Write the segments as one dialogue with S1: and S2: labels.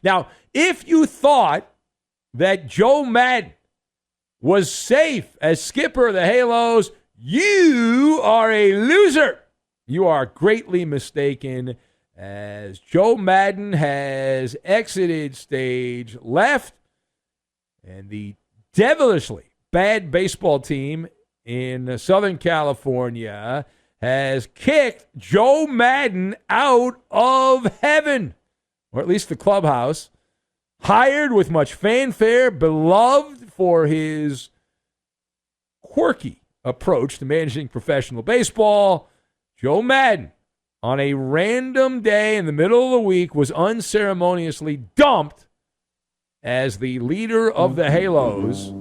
S1: Now, if you thought that Joe Maddon was safe as skipper of the Halos, you are a loser. You are greatly mistaken, as Joe Maddon has exited stage left, and the devilishly bad baseball team in Southern California has kicked Joe Maddon out of heaven, or at least the clubhouse. Hired with much fanfare, beloved for his quirky approach to managing professional baseball, Joe Maddon, on a random day in the middle of the week, was unceremoniously dumped as the leader of the Halos.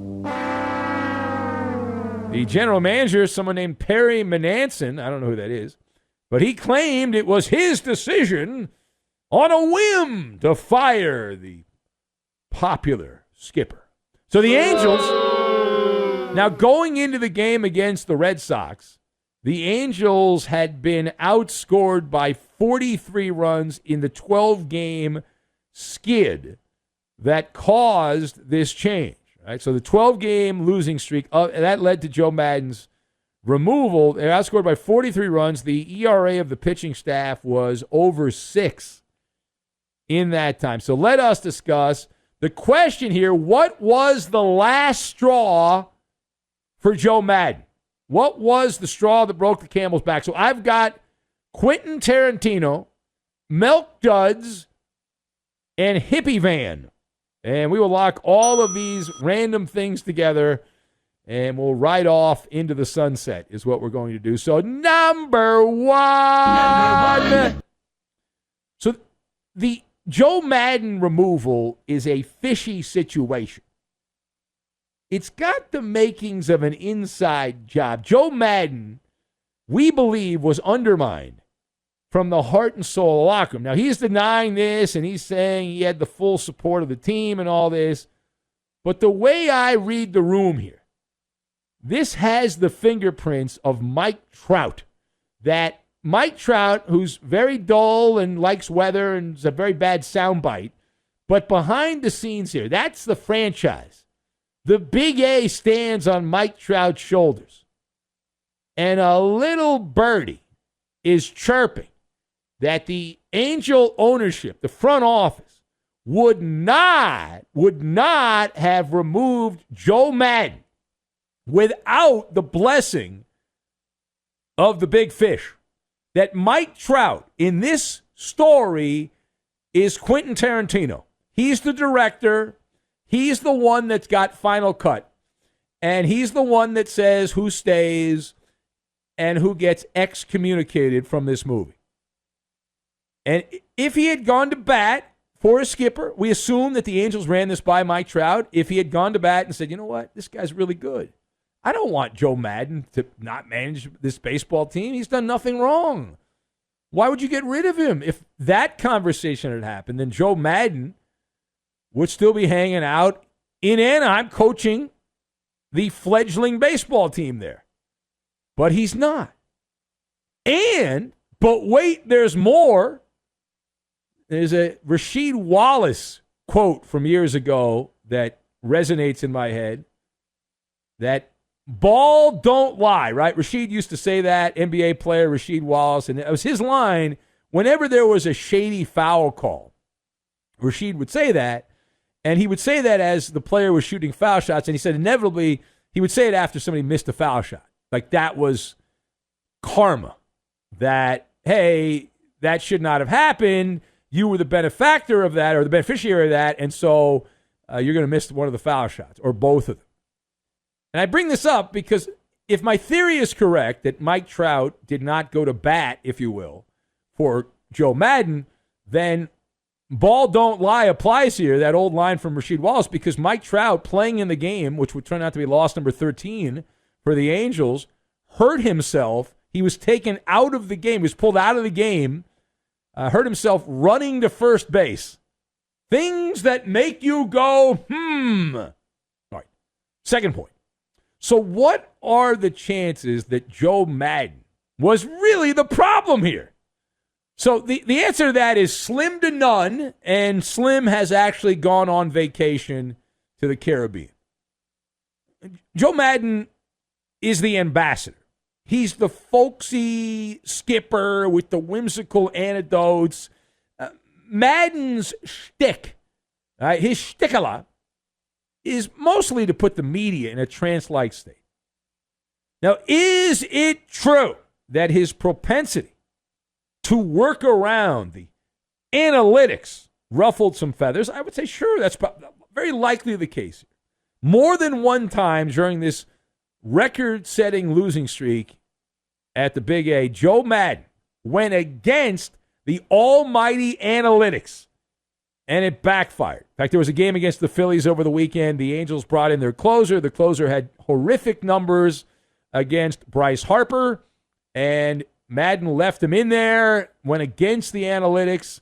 S1: The general manager, someone named Perry Mananson, I don't know who that is, but he claimed it was his decision on a whim to fire the popular skipper. So the Angels, now going into the game against the Red Sox, the Angels had been outscored by 43 runs in the 12-game skid that caused this change. Right? So the 12-game losing streak, that led to Joe Maddon's removal. They outscored by 43 runs. The ERA of the pitching staff was over 6 in that time. So let us discuss the question here: what was the last straw for Joe Maddon? What was the straw that broke the camel's back? So I've got Quentin Tarantino, Milk Duds, and Hippie Van. And we will lock all of these random things together, and we'll ride off into the sunset is what we're going to do. So number one. So the Joe Maddon removal is a fishy situation. It's got the makings of an inside job. Joe Maddon, we believe, was undermined from the heart and soul of the locker room. Now, he's denying this, and he's saying he had the full support of the team and all this. But the way I read the room here, this has the fingerprints of Mike Trout. That Mike Trout, who's very dull and likes weather and is a very bad soundbite, but behind the scenes here, that's the franchise. The big A stands on Mike Trout's shoulders. And a little birdie is chirping that the Angel ownership, the front office, would not have removed Joe Maddon without the blessing of the big fish. That Mike Trout, in this story, is Quentin Tarantino. He's the director. He's the one that's got final cut. And he's the one that says who stays and who gets excommunicated from this movie. And if he had gone to bat for a skipper, we assume that the Angels ran this by Mike Trout. If he had gone to bat and said, you know what, this guy's really good. I don't want Joe Maddon to not manage this baseball team. He's done nothing wrong. Why would you get rid of him? If that conversation had happened, then Joe Maddon would still be hanging out in Anaheim coaching the fledgling baseball team there. But he's not. But wait, there's more. There's a Rasheed Wallace quote from years ago that resonates in my head. That ball don't lie, right? Rasheed used to say that, NBA player Rasheed Wallace, and it was his line whenever there was a shady foul call. Rasheed would say that, and he would say that as the player was shooting foul shots, and he said inevitably he would say it after somebody missed a foul shot. Like that was karma. That, hey, that should not have happened. You were the benefactor of that or the beneficiary of that, and so you're going to miss one of the foul shots or both of them. And I bring this up because if my theory is correct that Mike Trout did not go to bat, if you will, for Joe Maddon, then ball don't lie applies here, that old line from Rasheed Wallace, because Mike Trout playing in the game, which would turn out to be loss number 13 for the Angels, hurt himself. He was taken out of the game. He was pulled out of the game, hurt himself running to first base. Things that make you go, All right, second point. So what are the chances that Joe Maddon was really the problem here? So the answer to that is slim to none, and Slim has actually gone on vacation to the Caribbean. Joe Maddon is the ambassador. He's the folksy skipper with the whimsical anecdotes. Maddon's shtick, his shtickala, is mostly to put the media in a trance-like state. Now, is it true that his propensity to work around the analytics ruffled some feathers? I would say, sure, that's very likely the case. More than one time during this record-setting losing streak at the Big A, Joe Maddon went against the almighty analytics, and it backfired. In fact, there was a game against the Phillies over the weekend. The Angels brought in their closer. The closer had horrific numbers against Bryce Harper, and Maddon left him in there, went against the analytics,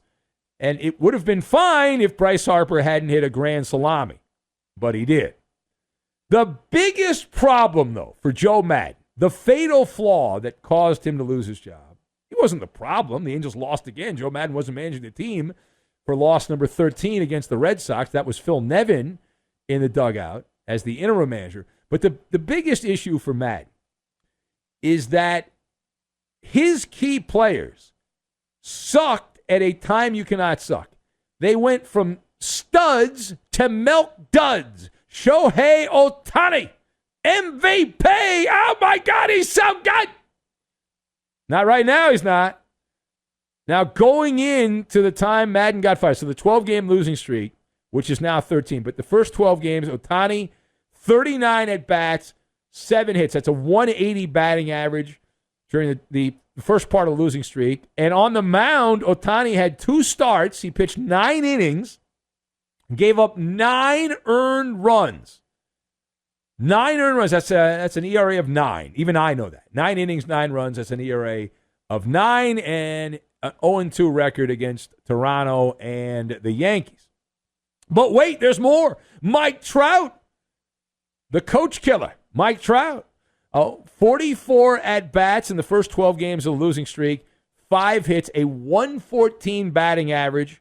S1: and it would have been fine if Bryce Harper hadn't hit a grand salami, but he did. The biggest problem, though, for Joe Maddon, the fatal flaw that caused him to lose his job, he wasn't the problem. The Angels lost again. Joe Maddon wasn't managing the team for loss number 13 against the Red Sox. That was Phil Nevin in the dugout as the interim manager. But the biggest issue for Maddon is that his key players sucked at a time you cannot suck. They went from studs to milk duds. Shohei Ohtani, MVP. Oh, my God, he's so good. Not right now, he's not. Now, going into the time Maddon got fired, so the 12-game losing streak, which is now 13, but the first 12 games, Ohtani, 39 at-bats, 7 hits. That's a 180 batting average during the first part of the losing streak. And on the mound, Ohtani had 2 starts. He pitched 9 innings, gave up 9 earned runs. 9 earned runs, that's an ERA of 9. Even I know that. 9 innings, 9 runs, that's an ERA of 9, and an 0-2 record against Toronto and the Yankees. But wait, there's more. Mike Trout, the coach killer, Mike Trout. 44 at-bats in the first 12 games of the losing streak, 5 hits, a 114 batting average.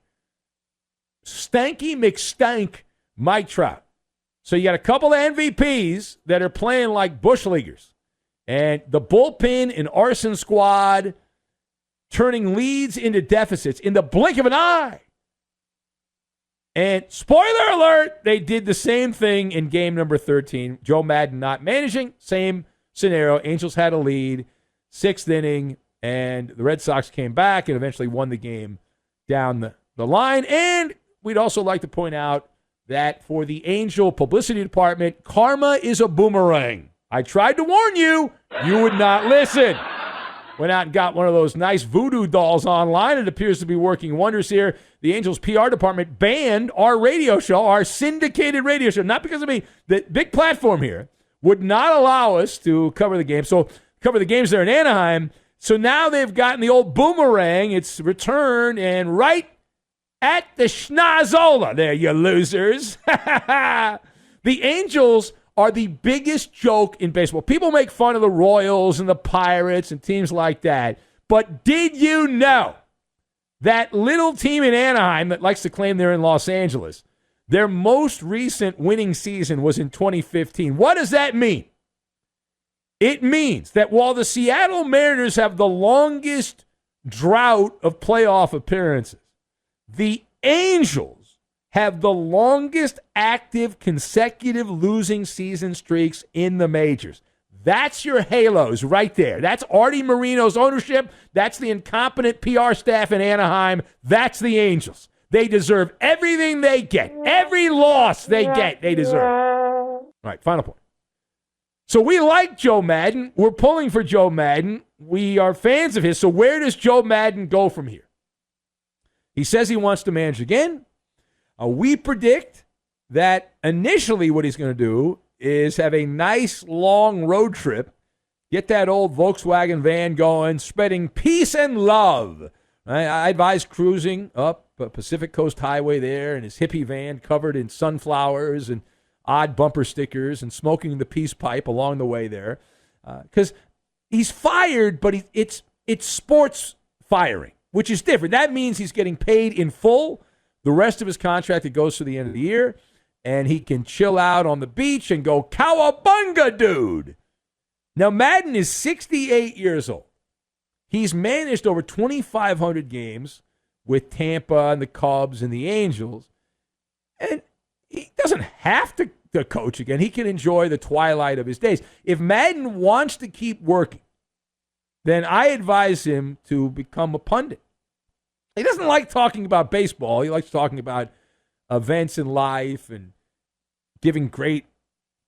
S1: Stanky McStank, Mike Trout. So you got a couple of MVPs that are playing like bush leaguers. And the bullpen and arson squad turning leads into deficits in the blink of an eye. And spoiler alert, they did the same thing in game number 13. Joe Maddon not managing, same scenario. Angels had a lead, 6th inning, and the Red Sox came back and eventually won the game down the line. And we'd also like to point out that for the Angel publicity department, karma is a boomerang. I tried to warn you. You would not listen. Went out and got one of those nice voodoo dolls online. It appears to be working wonders here. The Angels PR department banned our radio show, our syndicated radio show, not because of me. The big platform here would not allow us to cover the game. So cover the games there in Anaheim. So now they've gotten the old boomerang. It's returned and right at the schnozola there, you losers. The Angels are the biggest joke in baseball. People make fun of the Royals and the Pirates and teams like that. But did you know that little team in Anaheim that likes to claim they're in Los Angeles, their most recent winning season was in 2015? What does that mean? It means that while the Seattle Mariners have the longest drought of playoff appearances, the Angels have the longest active consecutive losing season streaks in the majors. That's your halos right there. That's Artie Moreno's ownership. That's the incompetent PR staff in Anaheim. That's the Angels. They deserve everything they get. Every loss they get, they deserve. All right, final point. So we like Joe Maddon. We're pulling for Joe Maddon. We are fans of his. So where does Joe Maddon go from here? He says he wants to manage again. We predict that initially what he's going to do is have a nice long road trip, get that old Volkswagen van going, spreading peace and love. I advise cruising up Pacific Coast Highway there in his hippie van covered in sunflowers and odd bumper stickers and smoking the peace pipe along the way there. Because he's fired, but it's sports firing. which is different. That means he's getting paid in full the rest of his contract that goes to the end of the year, and he can chill out on the beach and go, cowabunga, dude. Now, Maddon is 68 years old. He's managed over 2,500 games with Tampa and the Cubs and the Angels, and he doesn't have to coach again. He can enjoy the twilight of his days. If Maddon wants to keep working, then I advise him to become a pundit. He doesn't like talking about baseball. He likes talking about events in life and giving great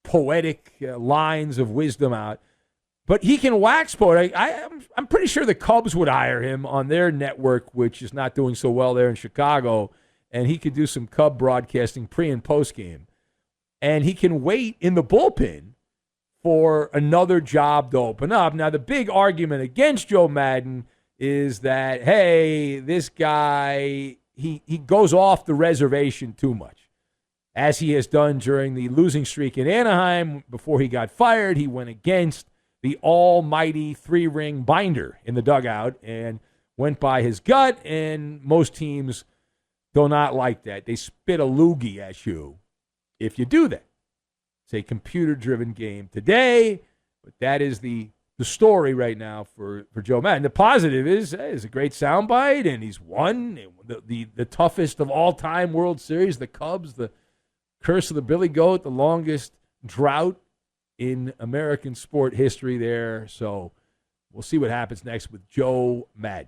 S1: poetic lines of wisdom out. But he can wax poet. I'm pretty sure the Cubs would hire him on their network, which is not doing so well there in Chicago, and he could do some Cub broadcasting pre- and post-game. And he can wait in the bullpen for another job to open up. Now, the big argument against Joe Maddon is that, hey, this guy, he goes off the reservation too much. As he has done during the losing streak in Anaheim, before he got fired, he went against the almighty three-ring binder in the dugout and went by his gut, and most teams do not like that. They spit a loogie at you if you do that. It's a computer-driven game today, but that is the story right now for Joe Maddon. The positive is it's a great soundbite, and he's won the toughest of all-time World Series, the Cubs, the curse of the Billy Goat, the longest drought in American sport history there. So we'll see what happens next with Joe Maddon.